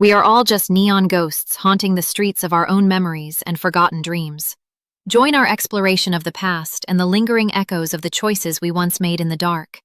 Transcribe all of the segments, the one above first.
We are all just neon ghosts haunting the streets of our own memories and forgotten dreams. Join our exploration of the past and the lingering echoes of the choices we once made in the dark.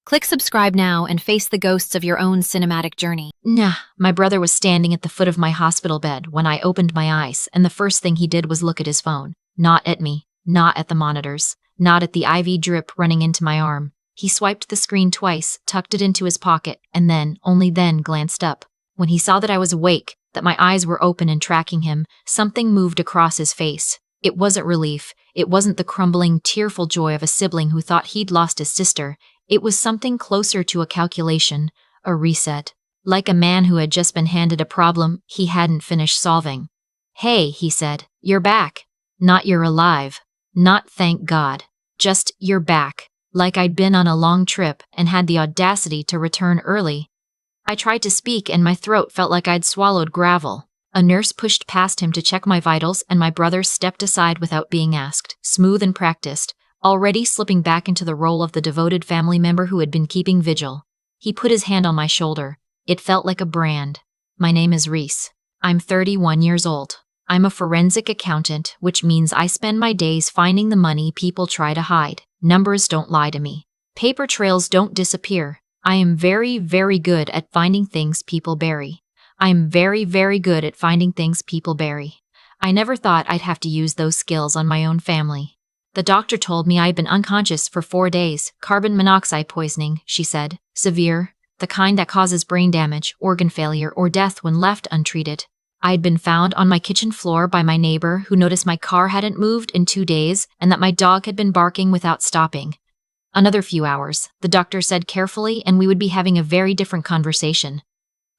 Click subscribe now and face the ghosts of your own cinematic journey. Nah, my brother was standing at the foot of my hospital bed when I opened my eyes, and the first thing he did was look at his phone. Not at me, not at the monitors, not at the IV drip running into my arm. He swiped the screen twice, tucked it into his pocket, and then, only then, glanced up. When he saw that I was awake, that my eyes were open and tracking him, something moved across his face. It wasn't relief. It wasn't the crumbling, tearful joy of a sibling who thought he'd lost his sister. It was something closer to a calculation, a reset. Like a man who had just been handed a problem he hadn't finished solving. "Hey," he said, "you're back. Not you're alive. Not thank God. Just you're back." Like I'd been on a long trip and had the audacity to return early. I tried to speak and my throat felt like I'd swallowed gravel. A nurse pushed past him to check my vitals and my brother stepped aside without being asked, smooth and practiced, already slipping back into the role of the devoted family member who had been keeping vigil. He put his hand on my shoulder. It felt like a brand. "My name is Reese. I'm 31 years old. I'm a forensic accountant, which means I spend my days finding the money people try to hide. Numbers don't lie to me. Paper trails don't disappear. I am very, very good at finding things people bury. I am very, very good at finding things people bury. I never thought I'd have to use those skills on my own family. The doctor told me I had been unconscious for 4 days. Carbon monoxide poisoning," she said. "Severe. The kind that causes brain damage, organ failure, or death when left untreated. I had been found on my kitchen floor by my neighbor who noticed my car hadn't moved in 2 days and that my dog had been barking without stopping. Another few hours," the doctor said carefully, "and we would be having a very different conversation."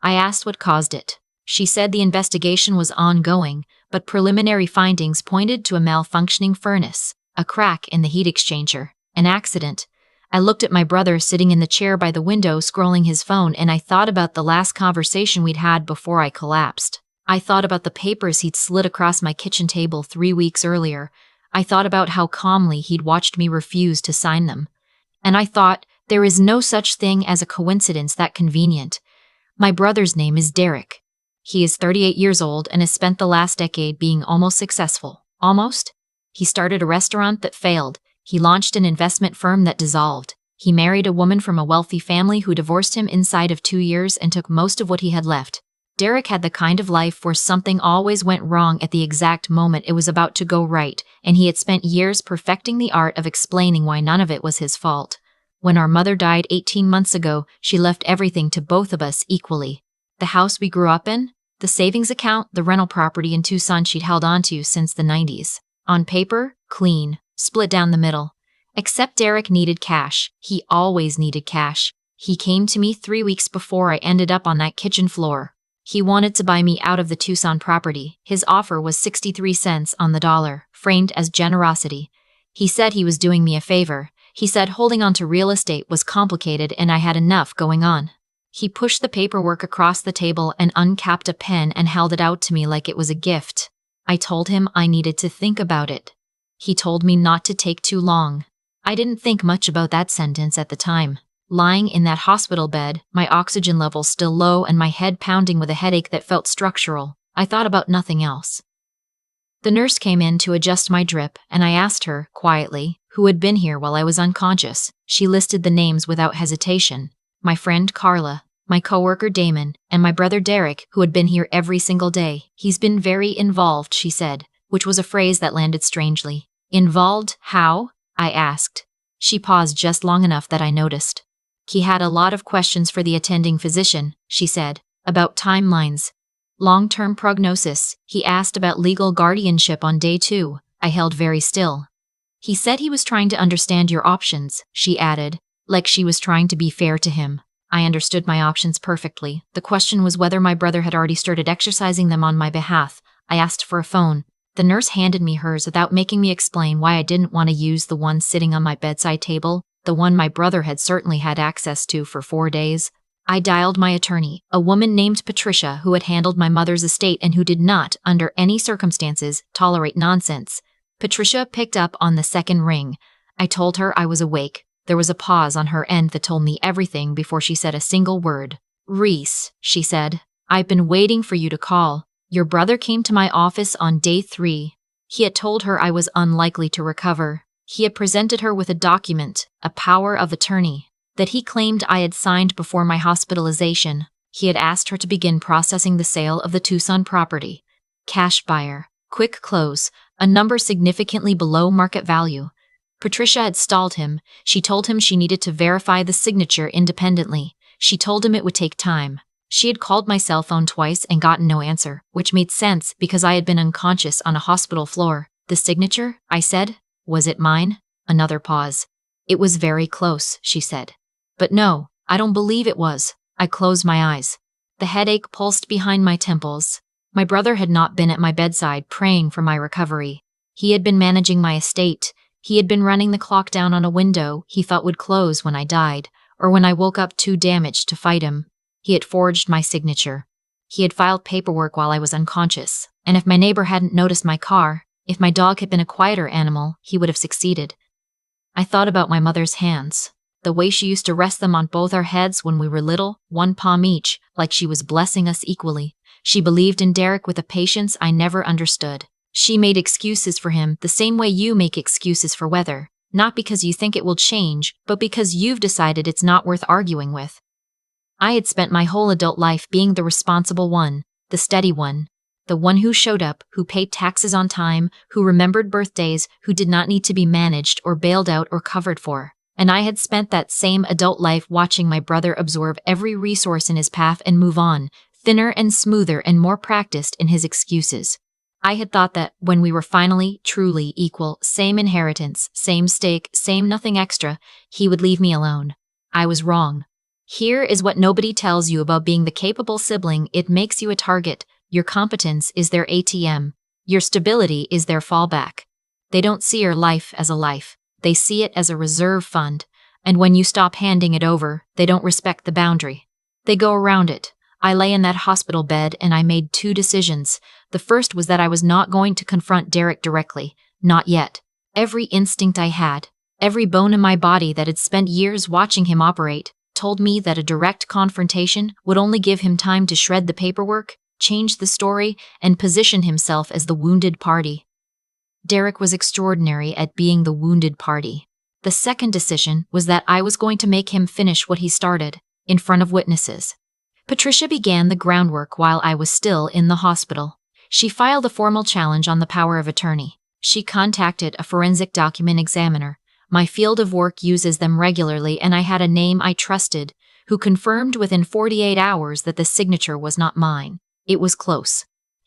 I asked what caused it. She said the investigation was ongoing, but preliminary findings pointed to a malfunctioning furnace, a crack in the heat exchanger, an accident. I looked at my brother sitting in the chair by the window scrolling his phone, and I thought about the last conversation we'd had before I collapsed. I thought about the papers he'd slid across my kitchen table 3 weeks earlier. I thought about how calmly he'd watched me refuse to sign them. And I thought, there is no such thing as a coincidence that convenient. My brother's name is Derek. He is 38 years old and has spent the last decade being almost successful. Almost? He started a restaurant that failed. He launched an investment firm that dissolved. He married a woman from a wealthy family who divorced him inside of 2 years and took most of what he had left. Derek had the kind of life where something always went wrong at the exact moment it was about to go right, and he had spent years perfecting the art of explaining why none of it was his fault. When our mother died 18 months ago, she left everything to both of us equally. The house we grew up in, the savings account, the rental property in Tucson she'd held onto since the 90s. On paper, clean, split down the middle. Except Derek needed cash. He always needed cash. He came to me 3 weeks before I ended up on that kitchen floor. He wanted to buy me out of the Tucson property. His offer was 63 cents on the dollar, framed as generosity. He said he was doing me a favor. He said holding on to real estate was complicated and I had enough going on. He pushed the paperwork across the table and uncapped a pen and held it out to me like it was a gift. I told him I needed to think about it. He told me not to take too long. I didn't think much about that sentence at the time. Lying in that hospital bed, my oxygen levels still low and my head pounding with a headache that felt structural, I thought about nothing else. The nurse came in to adjust my drip, and I asked her, quietly, who had been here while I was unconscious. She listed the names without hesitation. My friend Carla, my coworker Damon, and my brother Derek, who had been here every single day. "He's been very involved," she said, which was a phrase that landed strangely. "Involved? How?" I asked. She paused just long enough that I noticed. "He had a lot of questions for the attending physician," she said, "about timelines. Long-term prognosis. He asked about legal guardianship on day 2. I held very still. "He said he was trying to understand your options," she added, like she was trying to be fair to him. I understood my options perfectly. The question was whether my brother had already started exercising them on my behalf. I asked for a phone. The nurse handed me hers without making me explain why I didn't want to use the one sitting on my bedside table, the one my brother had certainly had access to for 4 days. I dialed my attorney, a woman named Patricia who had handled my mother's estate and who did not, under any circumstances, tolerate nonsense. Patricia picked up on the second ring. I told her I was awake. There was a pause on her end that told me everything before she said a single word. "Reese," she said. I've been waiting for you to call. Your brother came to my office on day 3. He had told her I was unlikely to recover. He had presented her with a document, a power of attorney, that he claimed I had signed before my hospitalization. He had asked her to begin processing the sale of the Tucson property. Cash buyer, quick close, a number significantly below market value. Patricia had stalled him. She told him she needed to verify the signature independently. She told him it would take time. She had called my cell phone twice and gotten no answer, which made sense because I had been unconscious on a hospital floor. The signature? I said. Was it mine? Another pause. It was very close, she said. But no, I don't believe it was. I closed my eyes. The headache pulsed behind my temples. My brother had not been at my bedside praying for my recovery. He had been managing my estate. He had been running the clock down on a window he thought would close when I died, or when I woke up too damaged to fight him. He had forged my signature. He had filed paperwork while I was unconscious, and if my neighbor hadn't noticed my car, if my dog had been a quieter animal, he would have succeeded. I thought about my mother's hands, the way she used to rest them on both our heads when we were little, one palm each, like she was blessing us equally. She believed in Derek with a patience I never understood. She made excuses for him the same way you make excuses for weather, not because you think it will change, but because you've decided it's not worth arguing with. I had spent my whole adult life being the responsible one, the steady one, the one who showed up, who paid taxes on time, who remembered birthdays, who did not need to be managed or bailed out or covered for. And I had spent that same adult life watching my brother absorb every resource in his path and move on, thinner and smoother and more practiced in his excuses. I had thought that when we were finally, truly equal, same inheritance, same stake, same nothing extra, he would leave me alone. I was wrong. Here is what nobody tells you about being the capable sibling. It makes you a target. Your competence is their ATM. Your stability is their fallback. They don't see your life as a life. They see it as a reserve fund. And when you stop handing it over, they don't respect the boundary. They go around it. I lay in that hospital bed and I made 2 decisions. The first was that I was not going to confront Derek directly. Not yet. Every instinct I had, every bone in my body that had spent years watching him operate, told me that a direct confrontation would only give him time to shred the paperwork, change the story, and position himself as the wounded party. Derek was extraordinary at being the wounded party. The second decision was that I was going to make him finish what he started, in front of witnesses. Patricia began the groundwork while I was still in the hospital. She filed a formal challenge on the power of attorney. She contacted a forensic document examiner. My field of work uses them regularly, and I had a name I trusted, who confirmed within 48 hours that the signature was not mine. It was close.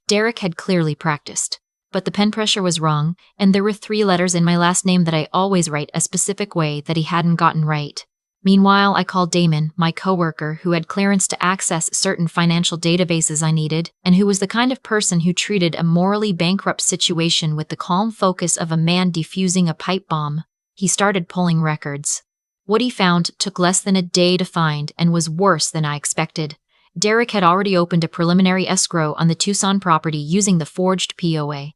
Derek had clearly practiced. But the pen pressure was wrong, and there were 3 letters in my last name that I always write a specific way that he hadn't gotten right. Meanwhile, I called Damon, my coworker, who had clearance to access certain financial databases I needed, and who was the kind of person who treated a morally bankrupt situation with the calm focus of a man defusing a pipe bomb. He started pulling records. What he found took less than a day to find and was worse than I expected. Derek had already opened a preliminary escrow on the Tucson property using the forged POA.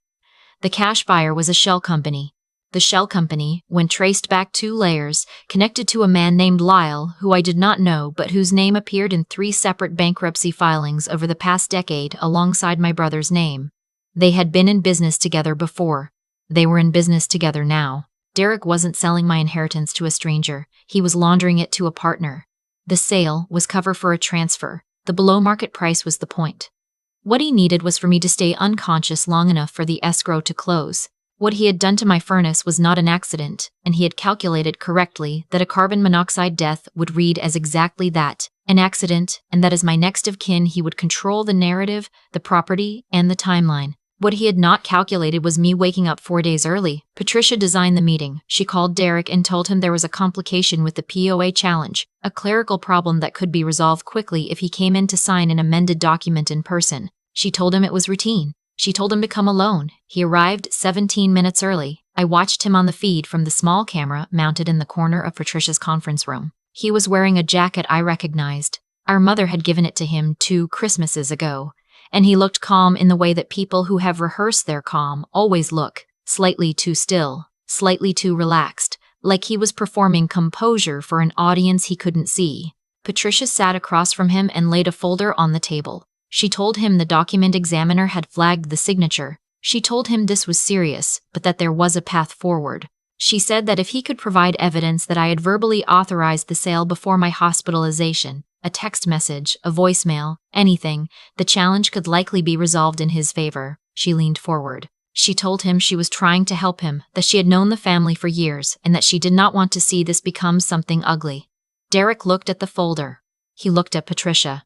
The cash buyer was a shell company. The shell company, when traced back 2 layers, connected to a man named Lyle, who I did not know but whose name appeared in 3 separate bankruptcy filings over the past decade alongside my brother's name. They had been in business together before. They were in business together now. Derek wasn't selling my inheritance to a stranger. He was laundering it to a partner. The sale was cover for a transfer. The below-market price was the point. What he needed was for me to stay unconscious long enough for the escrow to close. What he had done to my furnace was not an accident, and he had calculated correctly that a carbon monoxide death would read as exactly that, an accident, and that as my next of kin he would control the narrative, the property, and the timeline. What he had not calculated was me waking up 4 days early. Patricia designed the meeting. She called Derek and told him there was a complication with the POA challenge, a clerical problem that could be resolved quickly if he came in to sign an amended document in person. She told him it was routine. She told him to come alone. He arrived 17 minutes early. I watched him on the feed from the small camera mounted in the corner of Patricia's conference room. He was wearing a jacket I recognized. Our mother had given it to him 2 Christmases ago. And he looked calm in the way that people who have rehearsed their calm always look, slightly too still, slightly too relaxed, like he was performing composure for an audience he couldn't see. Patricia sat across from him and laid a folder on the table. She told him the document examiner had flagged the signature. She told him this was serious, but that there was a path forward. She said that if he could provide evidence that I had verbally authorized the sale before my hospitalization, a text message, a voicemail, anything, the challenge could likely be resolved in his favor. She leaned forward. She told him she was trying to help him, that she had known the family for years, and that she did not want to see this become something ugly. Derek looked at the folder. He looked at Patricia.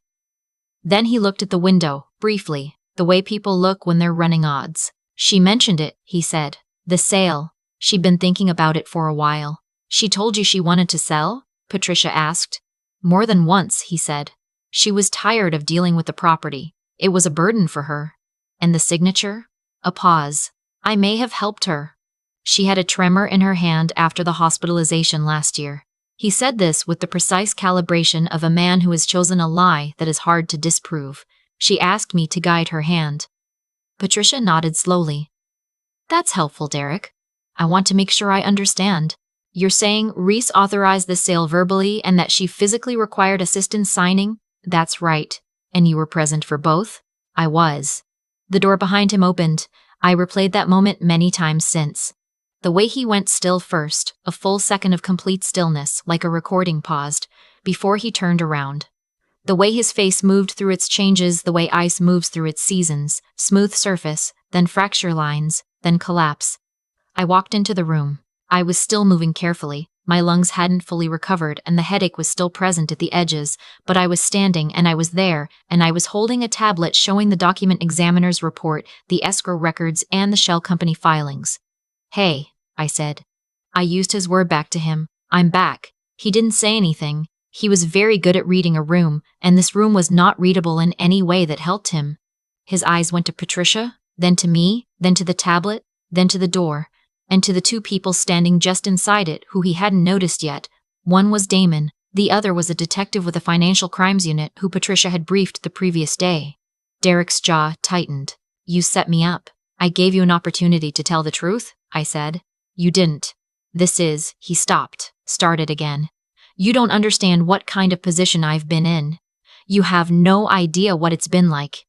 Then he looked at the window, briefly, the way people look when they're running odds. She mentioned it, he said. The sale. She'd been thinking about it for a while. She told you she wanted to sell? Patricia asked. More than once, he said. She was tired of dealing with the property. It was a burden for her. And the signature? A pause. I may have helped her. She had a tremor in her hand after the hospitalization last year. He said this with the precise calibration of a man who has chosen a lie that is hard to disprove. She asked me to guide her hand. Patricia nodded slowly. That's helpful, Derek. I want to make sure I understand. You're saying Reese authorized the sale verbally and that she physically required assistance signing? That's right. And you were present for both? I was. The door behind him opened. I replayed that moment many times since. The way he went still first, a full second of complete stillness, like a recording paused, before he turned around. The way his face moved through its changes, the way ice moves through its seasons, smooth surface, then fracture lines, then collapse. I walked into the room. I was still moving carefully. My lungs hadn't fully recovered and the headache was still present at the edges, but I was standing and I was there, and I was holding a tablet showing the document examiner's report, the escrow records, and the shell company filings. Hey, I said. I used his word back to him. I'm back. He didn't say anything. He was very good at reading a room, and this room was not readable in any way that helped him. His eyes went to Patricia, then to me, then to the tablet, then to the door, and to the two people standing just inside it who he hadn't noticed yet. One was Damon, the other was a detective with a financial crimes unit who Patricia had briefed the previous day. Derek's jaw tightened. You set me up. I gave you an opportunity to tell the truth, I said. You didn't. He stopped, started again. You don't understand what kind of position I've been in. You have no idea what it's been like.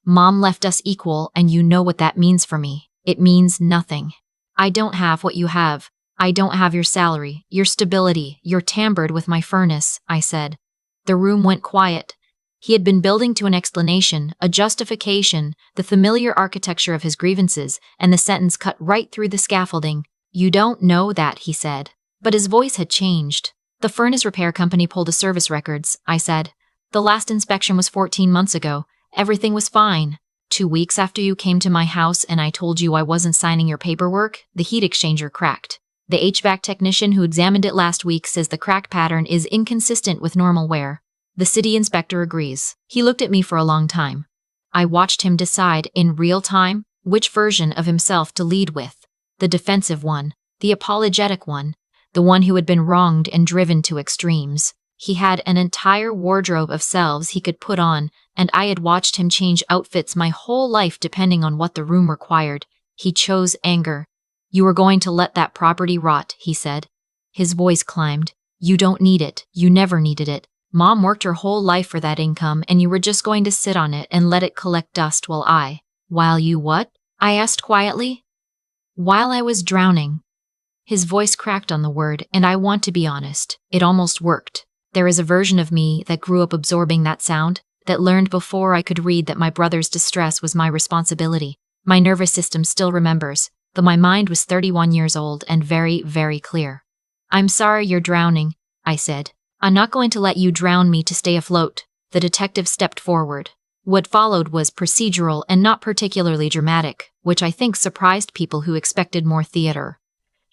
Mom left us equal, and you know what that means for me. It means nothing. I don't have what you have. I don't have your salary, your stability, you're tampered with my furnace, I said. The room went quiet. He had been building to an explanation, a justification, the familiar architecture of his grievances, and the sentence cut right through the scaffolding. You don't know that, he said. But his voice had changed. The furnace repair company pulled the service records, I said. The last inspection was 14 months ago. Everything was fine. 2 weeks after you came to my house and I told you I wasn't signing your paperwork, the heat exchanger cracked. The HVAC technician who examined it last week says the crack pattern is inconsistent with normal wear. The city inspector agrees. He looked at me for a long time. I watched him decide, in real time, which version of himself to lead with. The defensive one, the apologetic one, the one who had been wronged and driven to extremes. He had an entire wardrobe of selves he could put on, and I had watched him change outfits my whole life depending on what the room required. He chose anger. You were going to let that property rot, he said. His voice climbed. You don't need it. You never needed it. Mom worked her whole life for that income, and you were just going to sit on it and let it collect dust while you what? I asked quietly. While I was drowning. His voice cracked on the word, and I want to be honest, it almost worked. There is a version of me that grew up absorbing that sound, that learned before I could read that my brother's distress was my responsibility. My nervous system still remembers, though my mind was 31 years old and very, very clear. I'm sorry you're drowning, I said. I'm not going to let you drown me to stay afloat. The detective stepped forward. What followed was procedural and not particularly dramatic, which I think surprised people who expected more theater.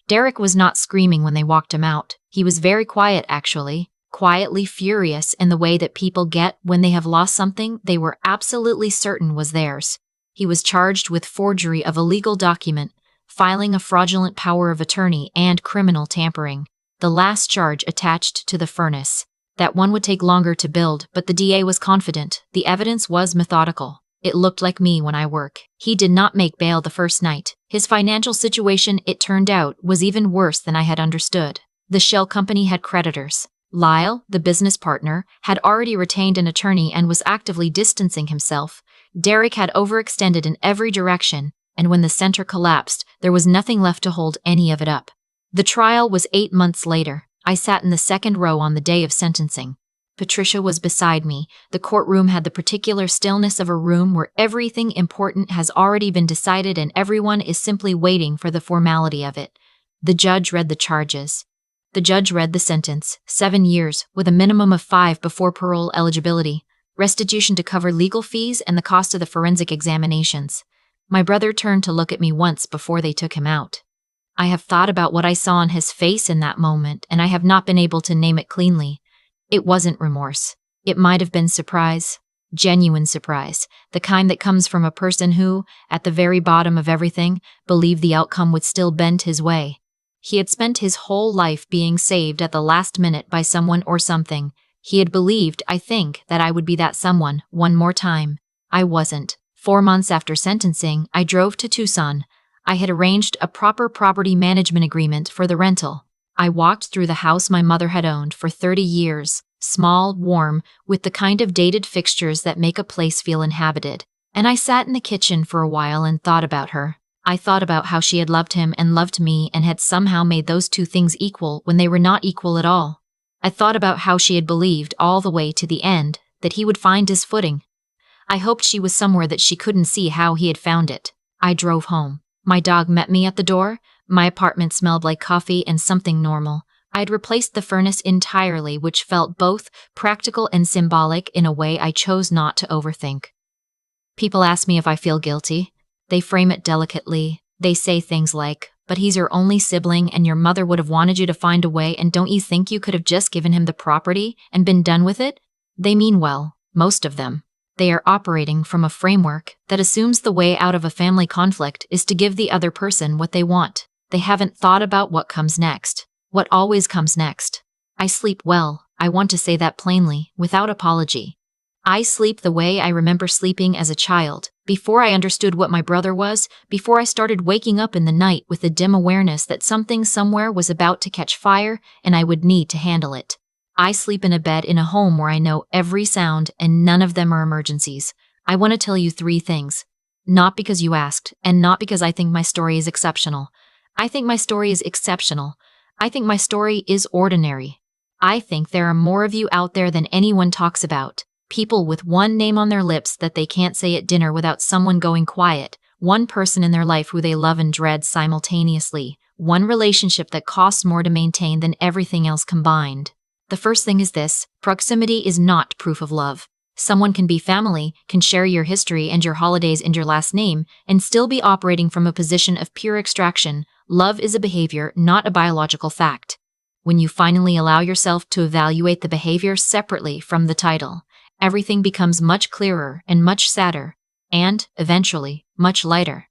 Derek was not screaming when they walked him out. He was very quiet, actually. Quietly furious in the way that people get when they have lost something they were absolutely certain was theirs. He was charged with forgery of a legal document, filing a fraudulent power of attorney, and criminal tampering. The last charge attached to the furnace. That one would take longer to build, but the DA was confident. The evidence was methodical. It looked like me when I work. He did not make bail the first night. His financial situation, it turned out, was even worse than I had understood. The shell company had creditors. Lyle, the business partner, had already retained an attorney and was actively distancing himself. Derek had overextended in every direction, and when the center collapsed, there was nothing left to hold any of it up. The trial was 8 months later. I sat in the second row on the day of sentencing. Patricia was beside me. The courtroom had the particular stillness of a room where everything important has already been decided and everyone is simply waiting for the formality of it. The judge read the charges. The judge read the sentence, 7 years, with a minimum of 5 before parole eligibility, restitution to cover legal fees and the cost of the forensic examinations. My brother turned to look at me once before they took him out. I have thought about what I saw on his face in that moment, and I have not been able to name it cleanly. It wasn't remorse. It might have been surprise. Genuine surprise, the kind that comes from a person who, at the very bottom of everything, believed the outcome would still bend his way. He had spent his whole life being saved at the last minute by someone or something. He had believed, I think, that I would be that someone one more time. I wasn't. 4 months after sentencing, I drove to Tucson. I had arranged a proper property management agreement for the rental. I walked through the house my mother had owned for 30 years, small, warm, with the kind of dated fixtures that make a place feel inhabited. And I sat in the kitchen for a while and thought about her. I thought about how she had loved him and loved me and had somehow made those two things equal when they were not equal at all. I thought about how she had believed all the way to the end that he would find his footing. I hoped she was somewhere that she couldn't see how he had found it. I drove home. My dog met me at the door. My apartment smelled like coffee and something normal. I had replaced the furnace entirely, which felt both practical and symbolic in a way I chose not to overthink. People ask me if I feel guilty. They frame it delicately. They say things like, "But he's your only sibling and your mother would have wanted you to find a way, and don't you think you could have just given him the property and been done with it?" They mean well, most of them. They are operating from a framework that assumes the way out of a family conflict is to give the other person what they want. They haven't thought about what comes next. What always comes next. I sleep well. I want to say that plainly, without apology. I sleep the way I remember sleeping as a child, before I understood what my brother was, before I started waking up in the night with the dim awareness that something somewhere was about to catch fire and I would need to handle it. I sleep in a bed in a home where I know every sound and none of them are emergencies. I want to tell you 3 things. Not because you asked, and not because I think my story is exceptional. I think my story is exceptional. I think my story is ordinary. I think there are more of you out there than anyone talks about. People with one name on their lips that they can't say at dinner without someone going quiet. One person in their life who they love and dread simultaneously. One relationship that costs more to maintain than everything else combined. The first thing is this: proximity is not proof of love. Someone can be family, can share your history and your holidays and your last name, and still be operating from a position of pure extraction. Love is a behavior, not a biological fact. When you finally allow yourself to evaluate the behavior separately from the title, everything becomes much clearer and much sadder, and, eventually, much lighter.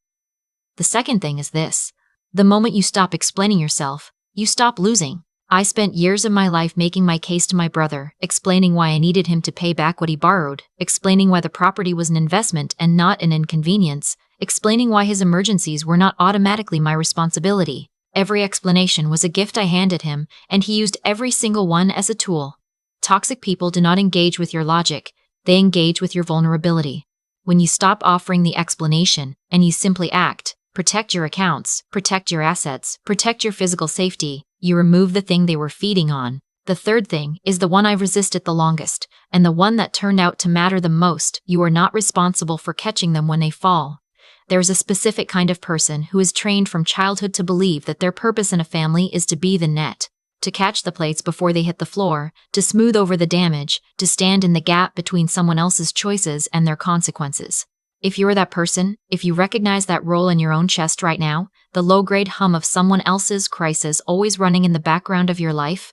The second thing is this: the moment you stop explaining yourself, you stop losing. I spent years of my life making my case to my brother, explaining why I needed him to pay back what he borrowed, explaining why the property was an investment and not an inconvenience, explaining why his emergencies were not automatically my responsibility. Every explanation was a gift I handed him, and he used every single one as a tool. Toxic people do not engage with your logic, they engage with your vulnerability. When you stop offering the explanation, and you simply act, protect your accounts, protect your assets, protect your physical safety, you remove the thing they were feeding on. The third thing is the one I've resisted the longest, and the one that turned out to matter the most: you are not responsible for catching them when they fall. There's a specific kind of person who is trained from childhood to believe that their purpose in a family is to be the net, to catch the plates before they hit the floor, to smooth over the damage, to stand in the gap between someone else's choices and their consequences. If you are that person, if you recognize that role in your own chest right now, the low-grade hum of someone else's crisis always running in the background of your life,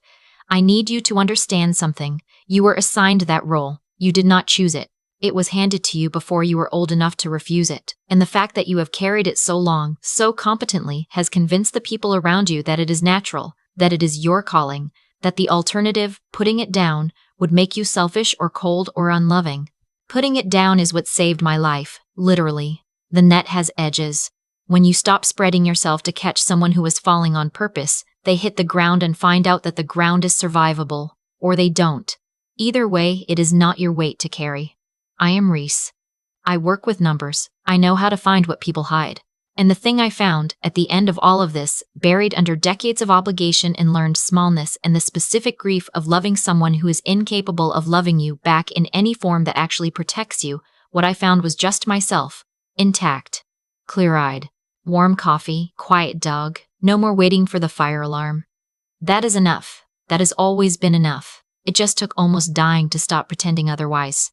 I need you to understand something. You were assigned that role. You did not choose it. It was handed to you before you were old enough to refuse it. And the fact that you have carried it so long, so competently, has convinced the people around you that it is natural, that it is your calling, that the alternative, putting it down, would make you selfish or cold or unloving. Putting it down is what saved my life, literally. The net has edges. When you stop spreading yourself to catch someone who is falling on purpose, they hit the ground and find out that the ground is survivable. or they don't. Either way, it is not your weight to carry. I am Reese. I work with numbers. I know how to find what people hide. And the thing I found, at the end of all of this, buried under decades of obligation and learned smallness and the specific grief of loving someone who is incapable of loving you back in any form that actually protects you, what I found was just myself, intact, clear-eyed, warm coffee, quiet dog, no more waiting for the fire alarm. That is enough. That has always been enough. It just took almost dying to stop pretending otherwise.